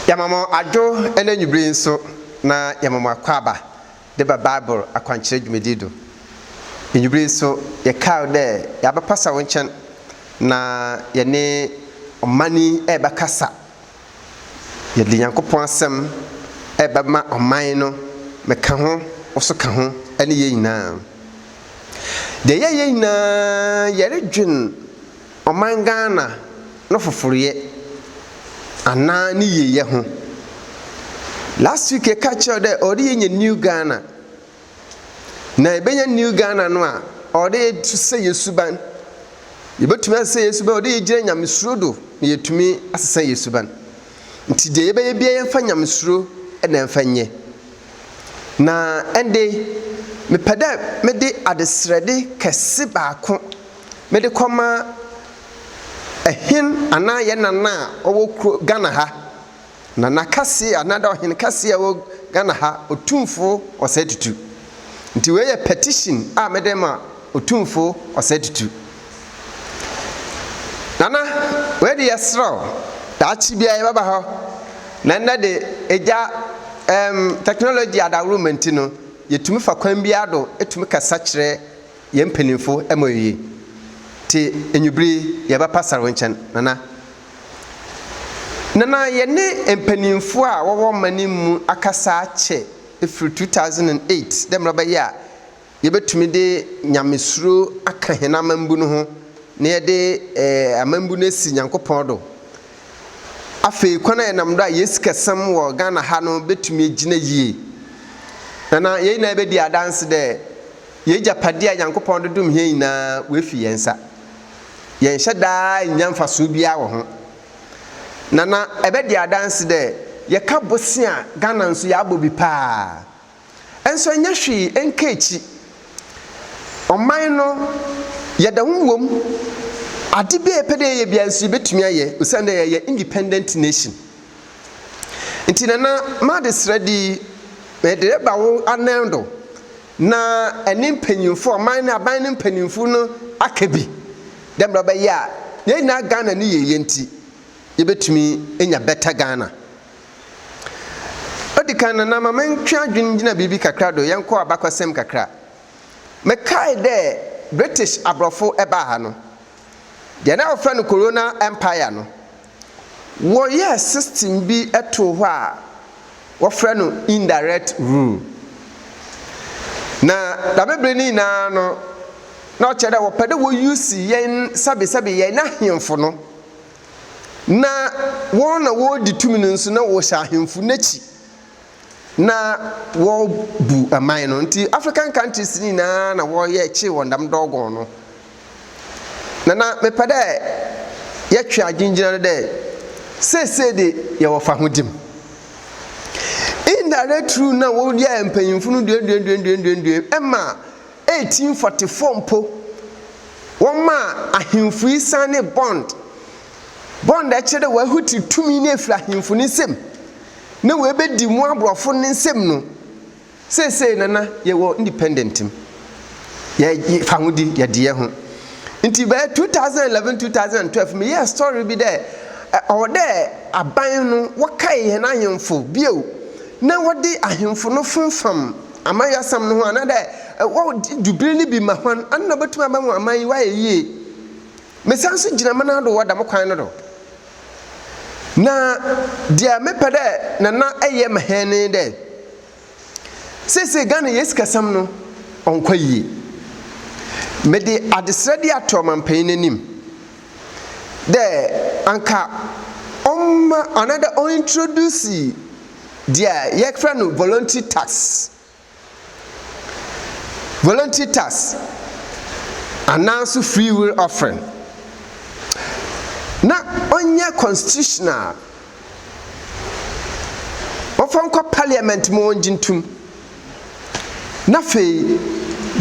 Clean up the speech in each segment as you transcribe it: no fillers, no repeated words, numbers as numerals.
Yamamo adwo ene nyubri nso na yamamo akwaba de ba Bible akwankyere dwumedido. Nyubri nso ye kaw de ya ba pasa wonchen na ye ne omani e ba kasa. Ye de Yankopon asem e ba ma oman no meka ho oso ka ho ene ye nyina. De ye nyina ye redwen oman Ghana no foforoye ana ni yeye ho. Last week e catch de ori ye New Ghana na ebenya New Ghana no a ori to say Yesuban yebetumi say Yesuban ori gira nyamesuro do yetumi asesa Yesuban nti de yebeye bia yemfa nyamesuro e na mfa nye na ende mepeda mede adesrede kese baako mede koma ehin ana ye nana owo Ghana ha nana kase anada ohin kase ya wo Ghana ha otumfo osetutu nti we ye petition a medema otumfo osetutu nana we de yesro da chi bia ye baba ho nana de eja technology adawrumenti no yetumi fa kwan bia do etumi kasa kire ye mpanimfo emoyi ti enyubri ye ba pasar wonchen nana ye ne empanimfo a wowo manimu akasa ache efri 2008 dem roba ya ye betumi de nyamesuro aka hena mambu no ho na ye de amambu no si Yankopon do afi kwana ye namdo a yesikasam wo Ghana ha no betumi gina yie nana ye na be di adanse de ye japade a Yankopon do dum he na we fi yensa yen hyeda nyamfa so bia wo ho nana ebe di adanse de ye ka bosi a Ghana nso ya abobi pa enso nya hwi enkechi oman no ye da wom ade be epede ye bia nso betumi aye usande ye independent nation nti nana ma de sredi me de ba wo anendo na eni mpanyimfo oman na aban ne mpanyimfo no akabi dem roba ya ye na Ghana ni ye nti ye betumi enya better Ghana odikana na mama ntwa adwengina bibi kakra do yenko abakosem kakra me kai de British abrofo eba ha no de na ofra no Corona Empire no wo ye system bi eto ho a wo fra no indirect rule na da bebre ni na no na o chere wo pede wo use yen sabe yen na hemfo no na wo na wo ditumi nso na wo sha hemfo nachi na wo bu aman no nti African countries ni na wo ye chi wondam dogon no na me pede ye twa agingina de se de ye wo fa hodim indirect rule na wo ye empanyimfu no due ema 1844 mpo woma ahemfu isane bond a chere wa huti tumi ne fra ahemfu ni sem na we bedi mu abrofo ni sem no se nana ye wo independent ye fa hodi ye de ye ho nti by 2011 2012 me ye story bi there o there aban no wakai he na ahemfu bio na wodi ahemfu no funfam amayasam no ho anada wo dubiri ni bi mahwan anna batuma ba mu aman wa ye mesanso gina mana do wada mkwan no do na dia mepede na eye mahene de sese Ghana yesikasam no onkwaye mede adesrede atoma mpan nanim de anka another on introduce dia yekfra no voluntary tax announce free will offering na onye constitutional ofanko parliament mo onjintum na fe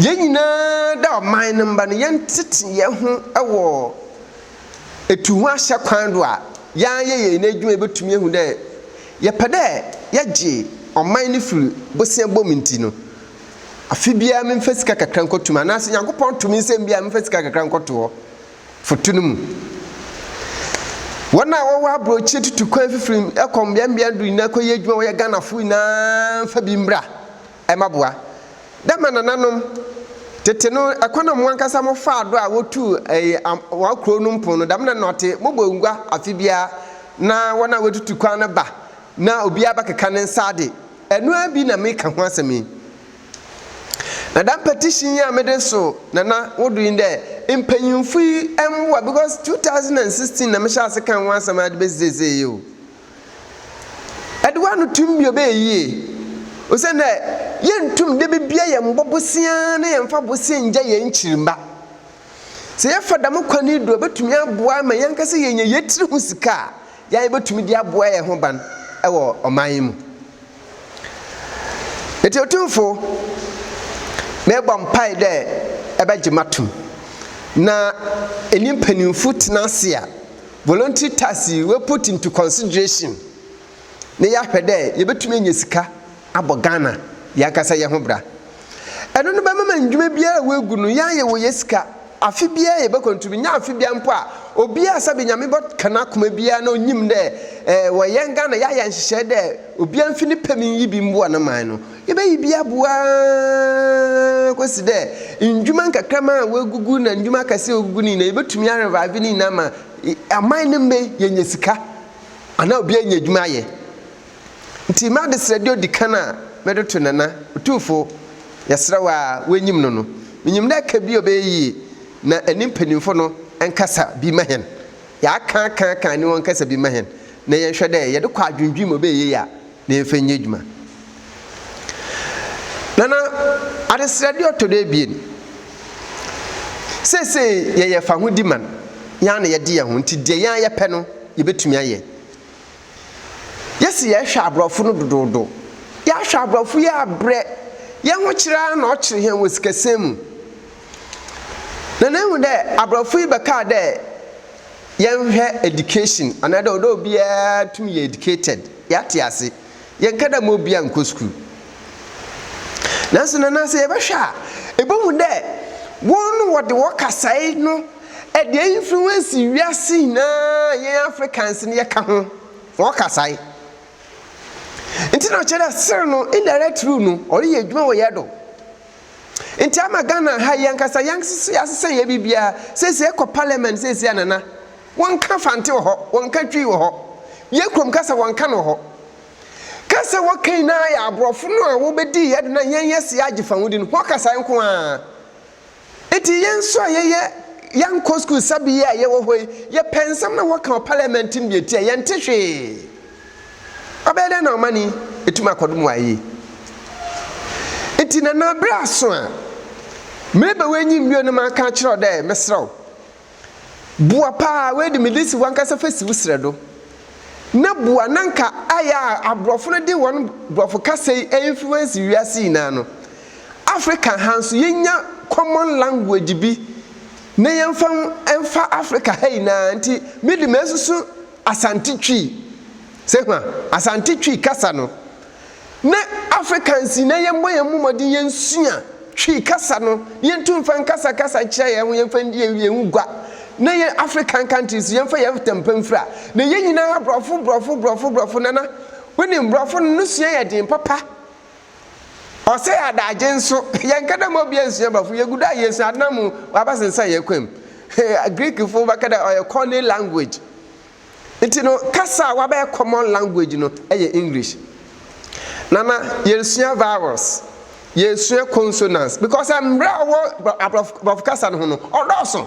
yenyina da oman namba no yentete ye ho ewo etuhu ahye kwan do a yan ye na adwuma betumi ehu de ye pede ye gye oman ni firi bosia bominti no afibia memfasika kakra nkotuma na se Yankopon tumi nsem bia memfasika kakra nkoto fotunum wana wo abrochi tutu kwan fifrim ekombia du na koye adwuma wo ye ganafo na fa bi mbra emaboa dama nananom tete no akwana mo ankasa mo fa ado a wotu wa kro no mpo no dam na note mo bongwa afibia na wana wotutu kwan na ba na obi abakeka ne nsade enu abi na me ka ho asemi na dam petition ya mede so na wodu inde impanyimfu emwa because 2016 na me sha ase kan wan asema de bezeze yo edwa no tumbio be yi o se na yentum de bibia ye mbobosia na ye mfa bosia nja ye nchirimba se ye fada mo kwani do betumi aboa ma yankase ye nya yetiri hu sika ya ye betumi di aboa ye ho ban ewo oman mu eti otumfo me bompai de ebegimatum na enimpanimfu tenase a voluntary tax we put into consideration ne ya hwede ye betumi nya sika abogana yakasa ye ho bra eno no ba mama ndwuma bia we gu no ya ye wo yesika afi bia ye be kontumi nya afi bia mpo a obi asa be nyame bot kana koma bia na onyim de wo yenga na ya ya nhihye de obi amfi ni pami yi bi mbo na man no ye be yi bia boa kwesi de ndwuma nkakrama we gugu na ndwuma kase ogugu ni na ye betumi areva ni na ma aman ne me ye nya sika ana obi anya dwuma ye nti ma de sredio dikana medoto nana utufo yasra wa wenyim no no menyim na ka bi obeyi na enimpanimfo no enkasa bi mahen ya kan ni won kasa bi mahen na ye hwede ye de kwa adwundwim obeyi ya na efenye dwuma nana ade sredio to de bi sese ye fa ho diman ya na ye de ye ho nti de ya ye pɛ no ye betumi aye yesi ye hwa abrofo no dododo ya hwa abrofo ya abre ye ho kira na o kire hen wosikasem na hu de abrofo yi beka de ye hwe education another odo bia tumi ye educated ya tiase ye nkada mo bia nko school nanso na se ye be hwa ebomu de won wo de wakasai no e de influence wiase na ye Africans ne ye ka ho wakasai nti na chere sir no indirect rule no ori ye dwuma wo yedo nti ama Ghana ha yankasa yankisi yasese ye bibia sese ekọ parliament sese anana wonka fante wo ho wonka twi wo ho ye krom kasa wonka no ho kasa wo kan na ya abrofo no a wo bedi ye na yanyese agifa wudi no kasa nko a eti yenso ye yanko school sabi ye ye wo hoi ye pensam na wo kan parliament mbi eti ye ntehwe abede na mani etuma kodum ayi enti na bra so a mebe wenyi mbio no maka kiro de mesraw bua pa we de medisi wankasa fesi wusredo na bua nanka aya abrofo no de won brofo kasei influence wiase ina no African hanso yenya common language bi na yemfa Africa hey na nti mede mesusu asante twi sehwa asante twi kasa no na Africans na yembo yemumodi yensua twi kasa no yentumfa kasa kira ye ho yemfa ndie yengwa na ye African countries yemfa yeftampamfra na yenyina brofo nana woni brofo no sua ye den papa ose ya daje nso yenkada mo bia nsua brofo yeguda yesu anamu wabasensa yekwem Greek fo bakada or corny language no kasa wa be common language no English nana yesua vowels yesua consonants because I'm of kasa no no odoso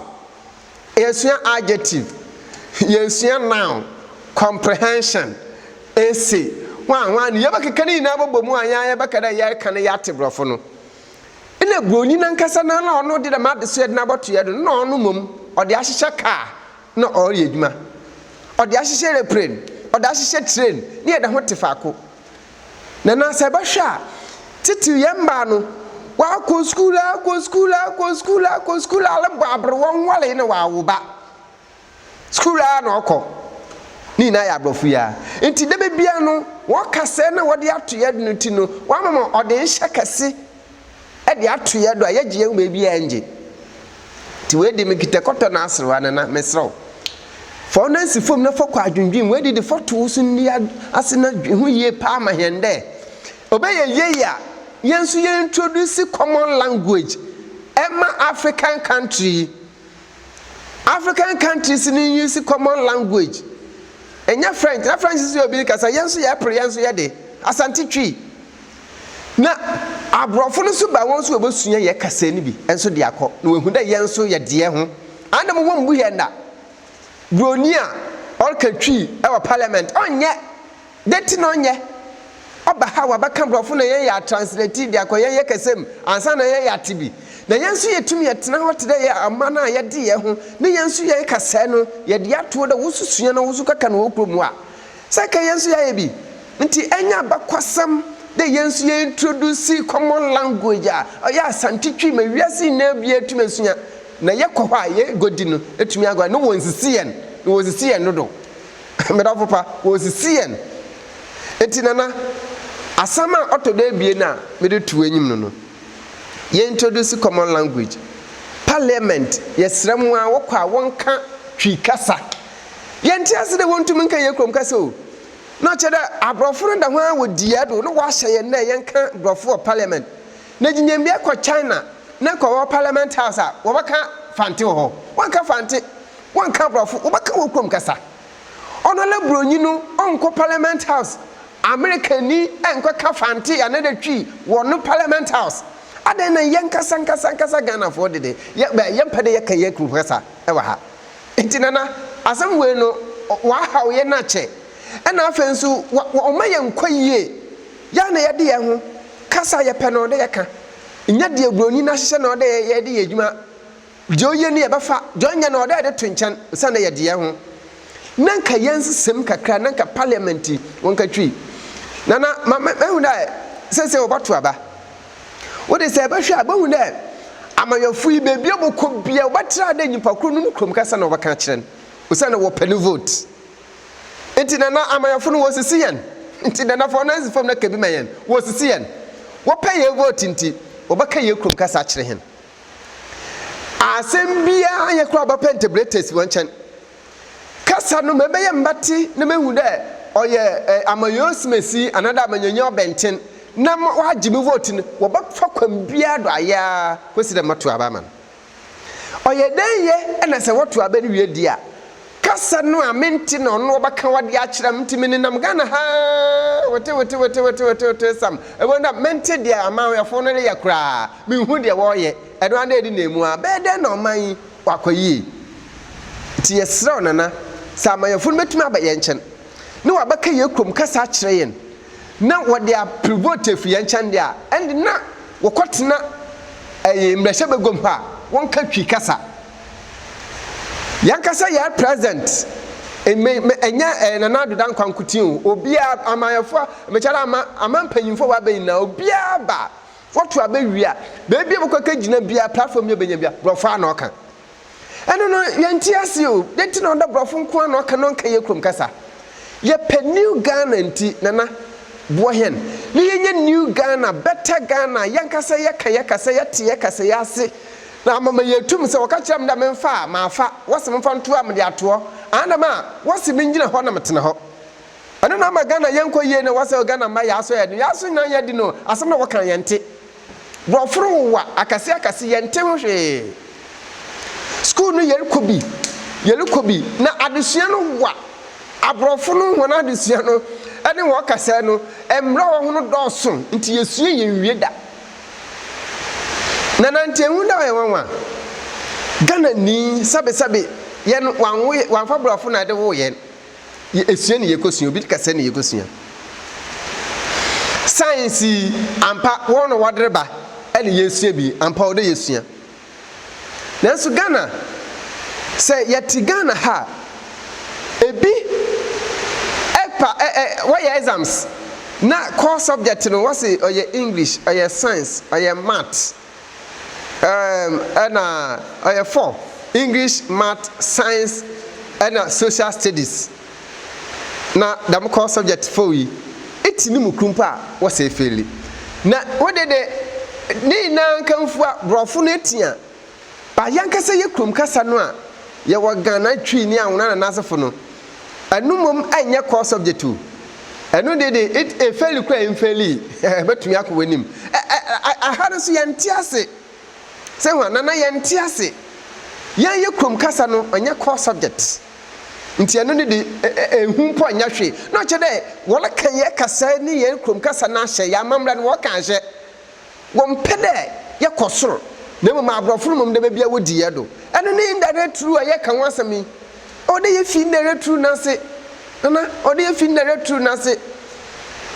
yesua adjective yesua noun comprehension essay wan ye bakeka ni na bobomu anya ye bakada ye kan ya tebrofo no ina broni na nkasa na ono de ma de so na boto ye do na ono mom ode ahyehye car na ori edwuma ode ahyehye airplane ode ahyehye train ne ye da ho tefako na se ba hwa titi yemba no wa ko school ala bo abre won wale ne wa wo ba school a na okọ ni na ya brofu ya enti de bebia no wo kase na wo de ato ye no ti no wa mama ode hye kase e de ato ye do a ye gye bebia nje ti we de me kitakoto na asrewa na mesrew for no si fom na for kwa adwendwem we di for to so ni ase na hu ye pa ma hende obeye ye ya yensu ye introduce common language Emma African countries ni use common language enya French na French is obi kasa yensu ya pre yensu ya de asante twi na abrofo no so ba won so obosunya ye kasa ni bi enso de akọ na we hu da yensu ye de ho anda mo mbu he na bronia all country e wa parliament onye deti no onye oba ha wa baka brofo na ye ya translate de akọ ye kasam ansa na ye ya tibi na yensu ye tumi yetena ho tede ye amana ye de ye ho ne yensu ye kasa no ye de ato da wosusua na wosu kaka na okromu a saka yensu ye bi nti enya bakwasam de yensu ye introduce common language a ya asantitwi ma wiase na bia tumi asua na ye kɔ hɔ a ye godi no etumi agwa no wonsisi no do medafo pa wonsisi enti nana asama otodo bie na mede tu enyim no ye introduce common language parliament yesrem a wokɔ a wonka twi kasa ye ntiase de wontumi nka ye krom kasa o na kyeda abrofo da ho a wodia do no wahye ye na ye nka brofo parliament na ginyambia kɔ China na kwa parliament house a wobaka fante ho wanka fante wanka brofo wobaka wokrom kasa ono le bronyi no onko parliament house America ni enko ka fante ya na twi wono parliament house adan na yankasa Ghana for de ya mpade ya kan yakru kasa e wa ha entinana asam we no wa hawo ye na che e na afensu o mayankwa yie ya na ye de ye ho kasa ye pe no de ye ka nya de abroni na hye na ode ye de adwuma je oye ne ye befa je onya na ode de to nchen se na ye de ye ho nanka yensem kakra nanka parliament wonka twi nana mahu da se obato aba wode se ba hwe abahu da amayofu yi bebi obokọ bia obatra da nyipa kro no krom kasa na obaka kiren usa na wo pani vote enti nana amayofu no wosisi yen enti nana for na fom na kabi mayen wosisi yen wo pay ye vote enti obaka ye krom kasa kire hen asem bia ye kro obapa interpreters wonchen kasa no mebeye mbati na mehu da oye amayosmesi anada amanyanya obenten na wagime vote no wobafa kwam bia do aya kwesi da mato abaman oye den ye ena se woto aba ni wiedi a kasa no amenti no no obaka wade a kira mtimi ni nam Ghana ha wote sam e wonda mente dia amawefo no ya kra mehu dia wo ye edo anda edi na emu a be den na oman wakoyi ti yesra nana sa amayefo no betumi aba ye nchen ne wabaka ye krom kasa kire yen na wode a privote fiye nchande a and na wokotena mrehye begom ha wonka twi kasa yankasa ya present enya na nado dan kwankutin obia amayefo mechara amampanyimfo wa bayin na obia ba foto abawia beebi bokaka gina bia platform ye benya bia brofo na oka eno no yanti ase o denti na onda brofo nko na oka no nka ye krom kasa ye new Ghana nti nana bohen ni yenye new Ghana better Ghana yankasa yakasa yate yakasa yase na mama yetum se wakakyam da memfa maafa wase memfa nto am de ato anama wase menjina ho na metena ho ana na ma Ghana yanko ye ne wase Ghana ma yaso yaso na yadi no asem na wakan yente broforo wa akase yente ho hwe school no yelukobi na adesua no wa abrofo no ho na adesua no ene wo kasa no emra wo ho no dɔso nti yesue ye wie da na nante hu da ye wanwa Ghana ni sabe ye no wanfa brofo na de wo ye esue ne yekosua obi kasa ne yekosua science ampa wo no wadreba ene yesue bi ampa wo de yesua nanso Ghana se yeti Ghana ha ebi what your exams na core subject no what say or your English or your science or your math and or your 4 English, math, science and social studies na dam core subject for we etini mu krumpa what say fairly na what did ni na kanfu brofo na etia ba yankasa ye krum kasa no a ye wo Ghana twi ni awona na nasefo no anu mom anya core subject o anu de it e fail kwa infeli betumi akwanim ahare so yente ase se ho na yente ase yan ye krom kasa no anya core subject nti anu de ehumpo anya hwe no che de wole kan ye kasa ni ye krom kasa na hye ya mamra no wo kan hye wo mpede ye kosoro na mo abrofo mom de bia wodi ye do anu ni indirect true ye kan wasami o de ye fi indirect true na se na o de ye fi indirect true na se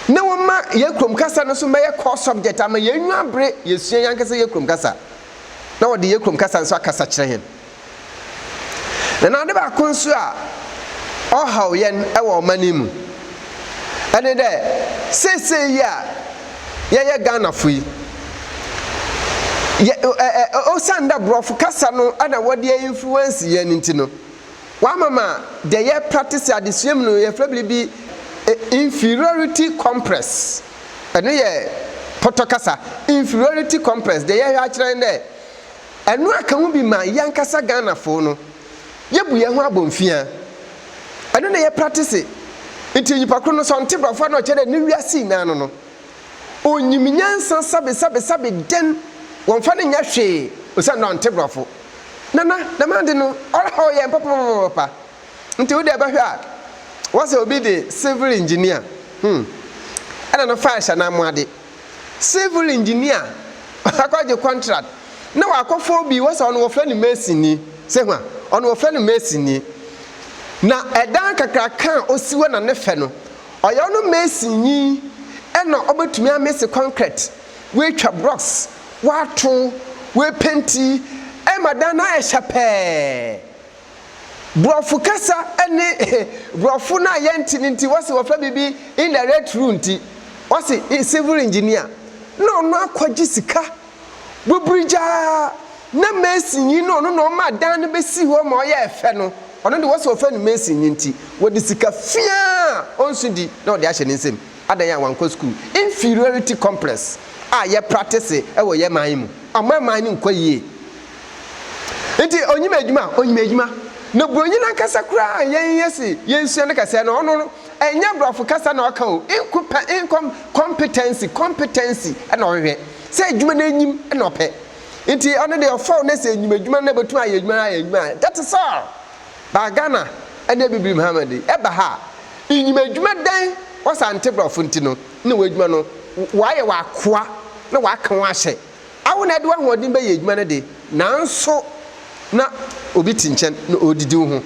na wo ma ye krom kasa no so ma ye core subject ama ye nwabre ye sua yankasa ye krom kasa na wo de ye krom kasa so akasa kire hen na de ba konso a o haw yen e wo manimu ane de sese ya ye Ghana fui o sanda brofu kasa no ana wode influence ye nti no wa mama de ye practice adesuam no ye frabili bi inferiority complex ene ye potokasa inferiority complex de ye hwa kire nde enu aka hu bi ma yankasa Ghana fo no ye bu ye ho abomfia ene na ye practice nti nyipa kro no so nte brofo na o kire ni wiase na no onyiminyansa sabe den wonfa ne nya hwe osa na nte brofo na mande no all ye papa nti wo de ba hwe a wase obi de civil engineer ana no fashion na moade civil engineer akwaje contract na wakofo bi wase ono wo fra ni masini se ho ono wo fra ni masini na edan kakra kan osiwo na ne fe no oyo no masini ena obetumi amese concrete we twa blocks wato we penti madan na ehyape brofu kasa ene brofu na yenti nti wase wofra bibi in the red room nti wase civil engineer no akwaji sika bubrija na mesinyi no madan ne besi ho ma oye efe no ono de wase wofra ni mesinyi nti wodi sika fia onsudi na ode ahye ne nsem adan ya wanko school inferiority complex ye practice e wo ye man mu amaman ni nkwa yie nti onyima adwuma na bronyi na kasa kura yen yesi yensu ne kasa na ono enya brofo kasa na aka o competency na ohwe se adwuma na enyim na ope nti ono de ofo na se enyim adwuma na betu aye adwuma that is all ba Ghana ene bibiri Muhammad e ba ha enyim adwuma dan wasante brofo nti no na wadwuma no waye wakoa na waka wa hye awo na de wa hodin be ye adwuma na de nanso na obi tinchen na odidi ho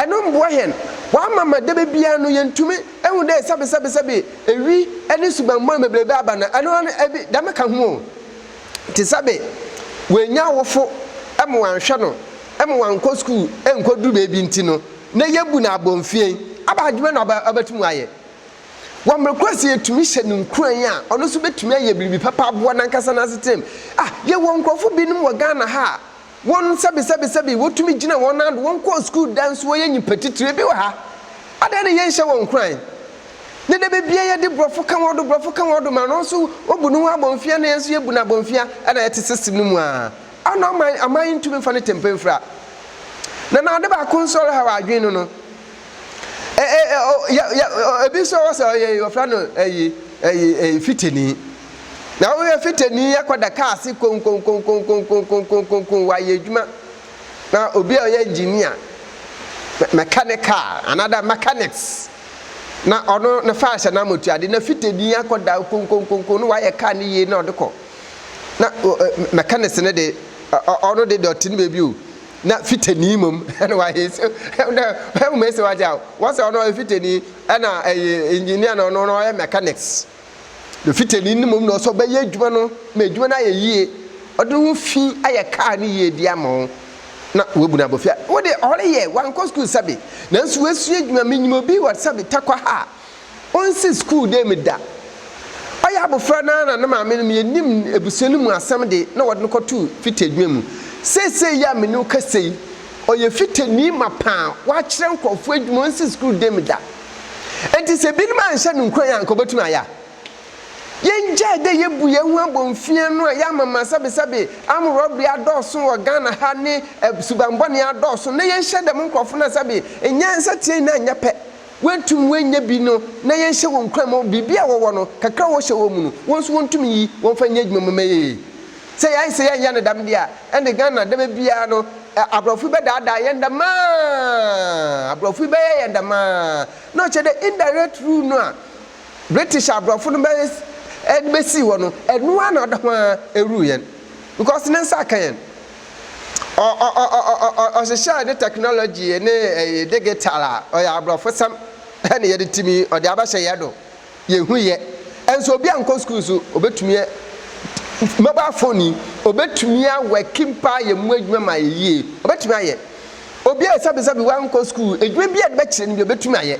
eno mbo hen wa mama de be bia no yentumi ehu de sabe ewi eni subammo mebrebe aba na eno ebi da meka ho ti sabe wenya wofo emo wanhwe no emo wanko school enkodu be bi nti no na yebu na abomfie aba adwuma na abatum aye wamrekwasi etumi hye nkran a ono so betumi aye biribi papa abo na nkasa na setem ye wonkrofo binum wa Ghana ha won sabe wotumi gina won and won ko school dance wo ye nyipatitire bi wa ha ada ne ye hye won kran ne de bebia ye de brofo kan wodo ma no so obunu wa bonfia na yenso ye bu na bonfia ana ye te system mu ana aman ntumi fa ne tempemfra na de ba konsole ha wa adwen no ebi so was your friend fiteni na we fiteni yakwada car si kon wa yedwuma na obi a engineer mechanical another mechanics na ono na fashion na motu ade na fiteni yakwada kon no wa ye car ni ye na odeko na mechanics ne de ono de dot ni bebi o na fiteni mom na wa he na he me se wa ja what's ono fiteni na engineer na ono no mechanics the fiteni ni mom no so be ye adwuma no me adwuma na ye yie ode ho fi aye car ni ye dia mo na webu na bofia wo de ore ye wan ko school sabe na nso wesu adwuma menyimo bi wa sabe takwa ha on si school de me da aye abofra na ma me no yenim ebusenu mu asem de na wode no kotu fitedwuma mu sese ya me no kasei oye fiteni mapa wa kire nkofo adwuma on si school de me da enti se bi ma nhye no nkran ya nkobetuma ya yenja de yebu yehu abomfie no ya mama sabe amrobri adoso wo Ghana ha ne subambone adoso na yenhye dem nkofo na sabe enyansa tie na anyape wentum wenya bi no na yenhye wo nkramo bibia wo no kakra wo hye wo mu no wonso wontum yi wonfa nya adwuma mamaye say I say ya ne dam dia ene Ghana dem bia no abrofu be da yendama abrofu be yendama no che the indirect rule no a British abrofu no be si wo no enu ana da ho eru yen because nensa kan yen o share the technology ne digital o ya abrofu sam ene ye de timi o de abahye ye do ye hu ye enso obi anko school so obetumi mobile phone obetumi awakimpa ye mu adwuma ma ye obetumi aye obi sabe wanko school adwuma bi ade be kire ni obetumi aye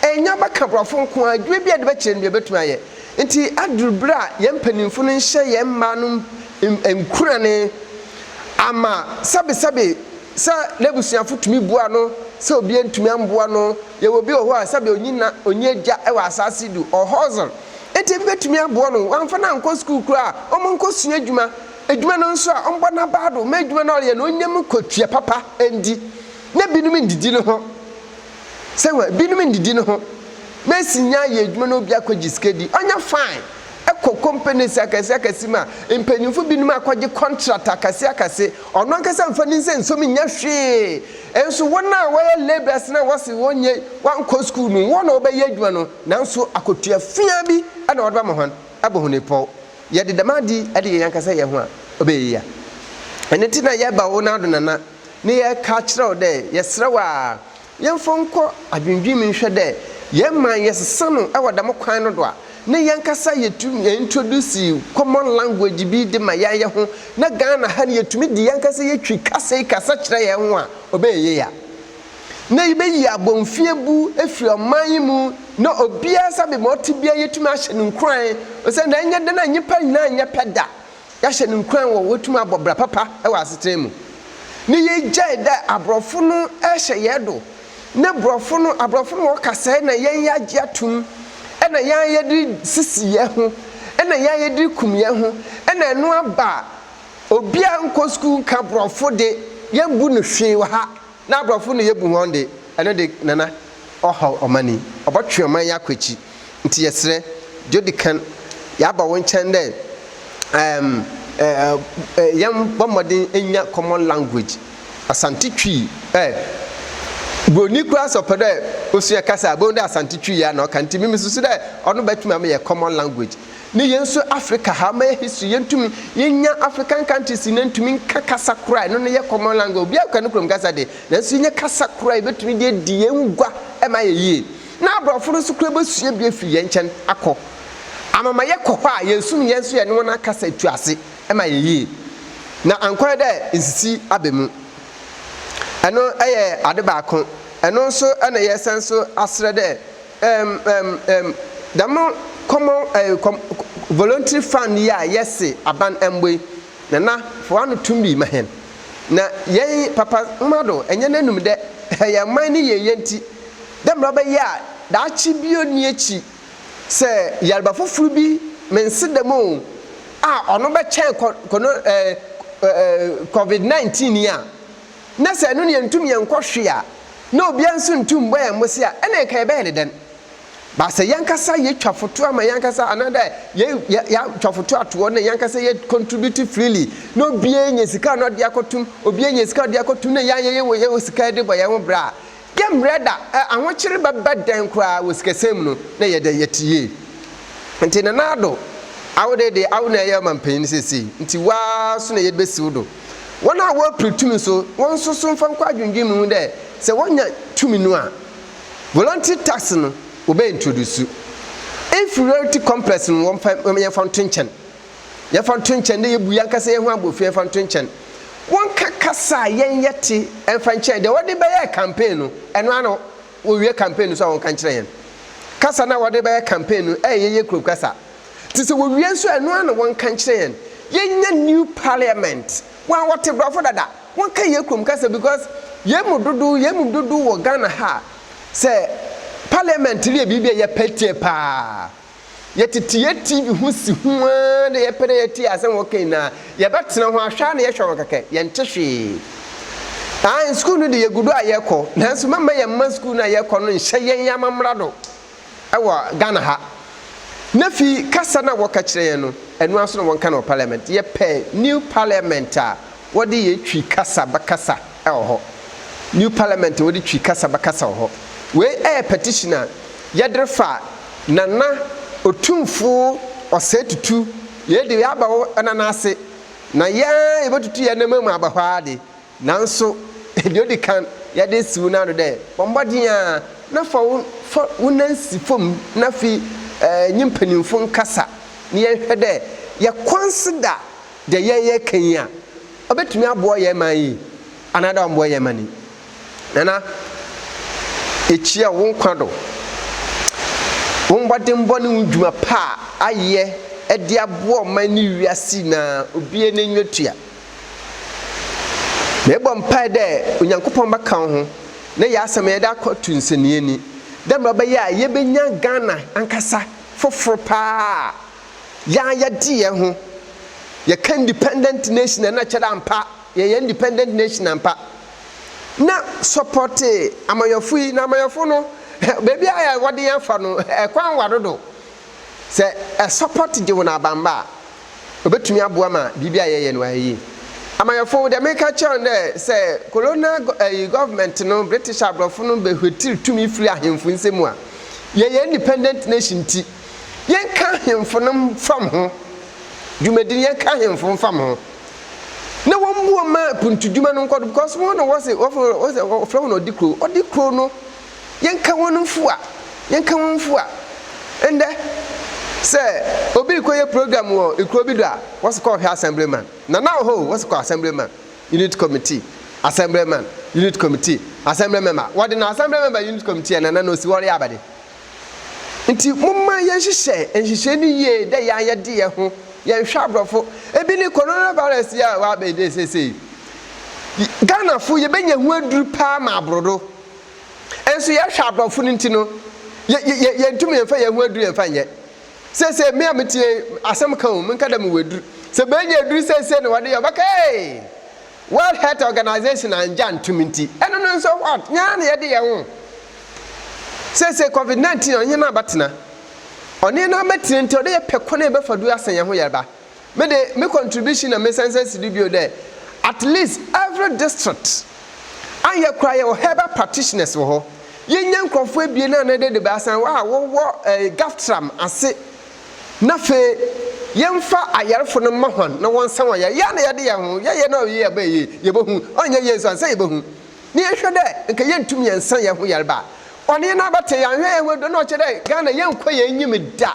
enya baka brofo nko adwuma bi ade be kire ni obetumi aye nti adrubra ye mpanimfo no nhye ye mma no enkurane ama sabe sa lebusuafo tumi bua no sa obi antumi amboa no ye obi oho a sabe onyina onyegya e wa asase du ohozon enti betumi abo no wanfa na nko school kura omonko sua adwuma no nso a ombo na baado ma adwuma no ye no onyam kotua papa endi na binum ndidi no ho sewa binum ndidi no ho mesinya ye adwuma no obi akwaji skedi onya fine eko companies akase ma empanimfo binum akwaji contract akase ono ankasa mfa ni nso mi nya hwe enso wona wa labours na wose wonye wanko school no wona obaye adwuma no nanso akotua fia bi ana odba mohon abohune po ye de damadi ade yankasa ye ho a obaye ya eneti na ye ba wo na do nana ne ye ka kire de ye srewa ye mfonko adwendwimi hwe de ye man ye sesano e wadam kwan no do a ne yankasa yetumi introduce common language bi de mayaye ho na Ghana ha ne yetumi de yankasa yetwi kasa kire ye ho a obaye ya na ibeyi abomfie bu efiri oman mu na obia sabe moti bia yetumi ahye nkran o se na nya de na nyipa nyina anya peda ya hye nkran wo wetumi abobra papa e wa asetre mu ne ye gyae da abrofo no ehye yedo na abrofo no kasa na yen ya giatum e na yan yedi sisi ye ho e na yan yedi kum ye ho e na enu aba obia nko school ka abrofo de yembu no hwe wa ha na abrofo no yebu hon de ene de nana oho omani obotwe oman yakwachi nti yesre jodikan ya ba won chen de yam bomodin enya common language asante twi boni class of de osu kasa bo de asante twi ya na kan timi misusu de ono batumi am ye common language ni yenso Africa ha ma history yentumi yenya African countries nentumi kakasa kura no ne ye common language obi akanu krom kasa de na so yenya kasa kura betumi de die ngwa e ma ye yi na abrofo so kura besua bi afi ye nchen akọ amama ye kọ ha yensum yenso ye ne wona kasa tuase e ma ye yi na ankwa de nsisi abemu eno eye ade ba ko eno so na ye senso asre de damo common voluntary fund ya yesi aban emboy na for anu tumbi mahen na yen papa mmado enye nanum de ya man ni ye yenti dem roba ya da chi bio ni echi se yalba fofuru bi mense demo ono be chen kono COVID-19 ya na se enu ne ntum ye nkwohwe a na obi anso ntum boy amosi a ene ka be den ba se yankasa ye twafoto ama yankasa anada ya twafoto ato na yankasa ye contribute freely no bie nye sika no de akotum obi nye sika de akotum na ye wo sika de boy ho bra gem reda ahokire baba dan kra wo sika sem no na ye de yetie nti na nado awode de awna ye mampan sesi nti wa so na ye besiwo do wona wo pretumi so won so so mfa kwa adwendwem hu de se wonya tumi no a voluntary tax no obe introduce inferiority complex no won fa ye fountain de ye bu yankasa ye hu abofu fountain chen won kakasa yen yete enfa chen de wode be ye campaign no eno ano wo wie campaign so won kan kire yen kasa na wode be ye campaign no ye kro kasa tise wo wie so eno ano won kan kire yen yenya new parliament wan wote brafo dada won kan ye kro kasa because ye mu dudu wo Ghana ha se parliament ri bibia ye petie pa yɛtete TV ho si ho na yɛpɛ dɛ yɛte asɛm wɔkɛn na yɛbɛtena ho ahwɛ na yɛhwɛ wɔn kɛkɛ yɛnte hwee school no de yɛgudu a yɛkɔ nanso mama yɛmma school no a yɛkɔ no nhyɛ yɛn yɛamamra do ɛwɔ Ghana ha na fi kasa na wɔka kyerɛ yɛn no ɛno aso na wɔnka no parliament yɛpɛ new parliament a wɔde yɛtwi kasa bakasa ɛwɔ hɔ new parliament wɔde twi kasa bakasa wɔ hɔ wei ɛyɛ petition a yɛdere fa nana otumfo ɔsɛ tutu yɛde yɛaba wo ɛna ase na yɛbɛtutu yɛn nam mu aba hɔ ade nanso deɛ odi kan yɛde siw na do dɛ bɔmbɔden a na fa wo nansi fam na fi nyimpanimfo nkasa ne yɛhwɛ dɛ yɛconsider deɛ yɛyɛ kan yi a ɔbɛtumi aboɔ yɛn man yi anada ɔmboɔ yɛn man yi nana ekyia wo nkwa do wo mbɔden bɔ ne wo dwuma pa ayɛ ɛde aboɔ man ne wiase na obie n'enyo tua na ebɔ mpa dɛ onyankopɔn bɛka ho na yɛ asɛm yɛde akɔto nsɛnniɛ ni dɛ mmerɛ bɛyɛ a yɛbɛnya Ghana ankasa foforɔ paa yɛadi yɛn ho yɛka independent nation na kyerɛ ampa yɛyɛ independent nation ampa na support amayɔfo yi na amayɔfo no baabi a wɔde yɛn fa no ɛkwan wadodo sɛ support gye wo na abamba a obɛtumi aboa ma biribi a yɛyɛ no ayɛ amayɔfo de meka kyerɛ dɛ sɛ colonial government no British abrɔfo no behwetiri tumi firi ahemfo nsɛm a yɛyɛ independent nation ti yɛnka ahemfo no fam ho dwumadin yɛnka ahemfo fam ho na wɔn bu ma puntudwuma no nkɔdo because wɔn no wɔse wɔfrɛ wɔn odi kro no yɛnka wɔn mfu a ɛndɛ sɛ obi kɔyɛ program wɔ ekuro bi do a wɔse kɔ hwɛ assemblyman na now ho wɔse kɔ assemblyman unit committee assemblyman unit committee assembly member wɔde na assembly member unit committee na no si wɔre abade nti momma yɛhyehyɛ ni yie dɛ yɛayɛde yɛ ho yɛhwɛ abrɔfo ebi ni coronavirus ya wa be de sese Ghana fo yɛbɛnya ho aduru pa ma abrodo enso yɛhwɛ abrɔfo no nti no yɛntumi yɛmfa yɛ ho aduru yɛmfa nyɛ sese me ametie asɛm ka o menka da me waduru sɛ bɛnya aduru sese no wɔde yɛbɛka World Health Organization anja ntumi nti ɛno no nso what nya na yɛde yɛ ho sese COVID-19 onye na abatena ɔne na abatena nti ɔde yɛ pɛkɔ na yɛbɛfa du asan yɛ ho yɛba me contribution na me sense video there at least every district ayɛ kura yɛ herbal practitioners wɔ hɔ yɛnya nkrɔfo ebie na na de ba asan wa wɔwɔ gaftram ase na fe yɛmfa ayarefo no mahwan na wɔn san wɔyɛ ya na yɛde yɛ ho yɛyɛ na ɔyɛ ba yɛ yɛbɛhu ɔnyɛ yɛ nso ansa yɛbɛhu ne yɛhwɛ dɛ nka yɛntum yɛn san yɛ ho yɛreba ɔne na abate yɛn hwɛ yɛn ho do na ɔkyɛ dɛ Ghana yɛnkɔ yɛn nyim da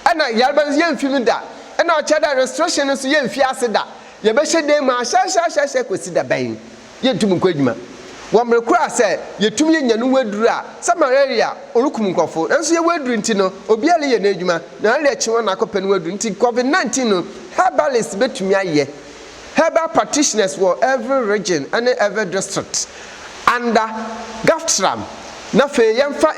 ɛna yɛreba yɛmfim da ɛna ɔkyɛ dɛ restriction nso yɛmfi ase da yɛbɛhyɛ dɛ ma hyɛ kɔsi da bɛn yɛntum nkɔ adwuma wɔn kura sɛ yɛtum yɛnya no waduru a sɛ malaria olukum nkɔfo nso yɛ waduru nti no obiara yɛ n'adwuma na ale akyi wɔn akɔpɛ no waduru nti COVID-19 no herbalists betumi ayɛ herbal practitioners wɔ every region and every district under gaftram na fe yɛmfa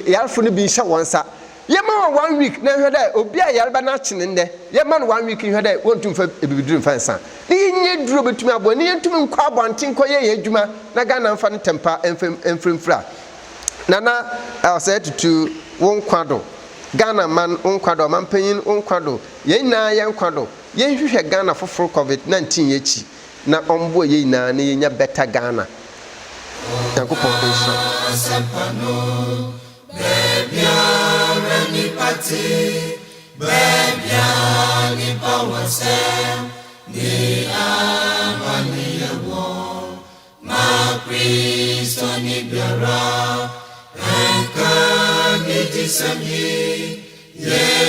yarfo no bi nhyɛ wɔn sa yɛma 1 week na hwɛ dɛ obi a yarba na kyene ndɛ yɛma no 1 week hwɛ dɛ wɔntum fa ebibiduru mfa nsa ne yɛnyɛ duro betumi abɔ ne yɛntum nkɔ abɔnten kɔ yɛ adwuma na Ghana mfa no tempa emfrimfra nana ɔsɛ tutu wɔn kwado Ghana man wɔn kwado man panyin wɔn kwado yɛn na yɛn kwado yɛn hwehwɛ Ghana foforo COVID-19 yɛkyi na ɔmbo yɛn na ne yɛnya better Ghana yankopɔn nhyira Baby, party, baby, power sam, ni amani yawo, ma Kristo ni biara, enka ni disami, ye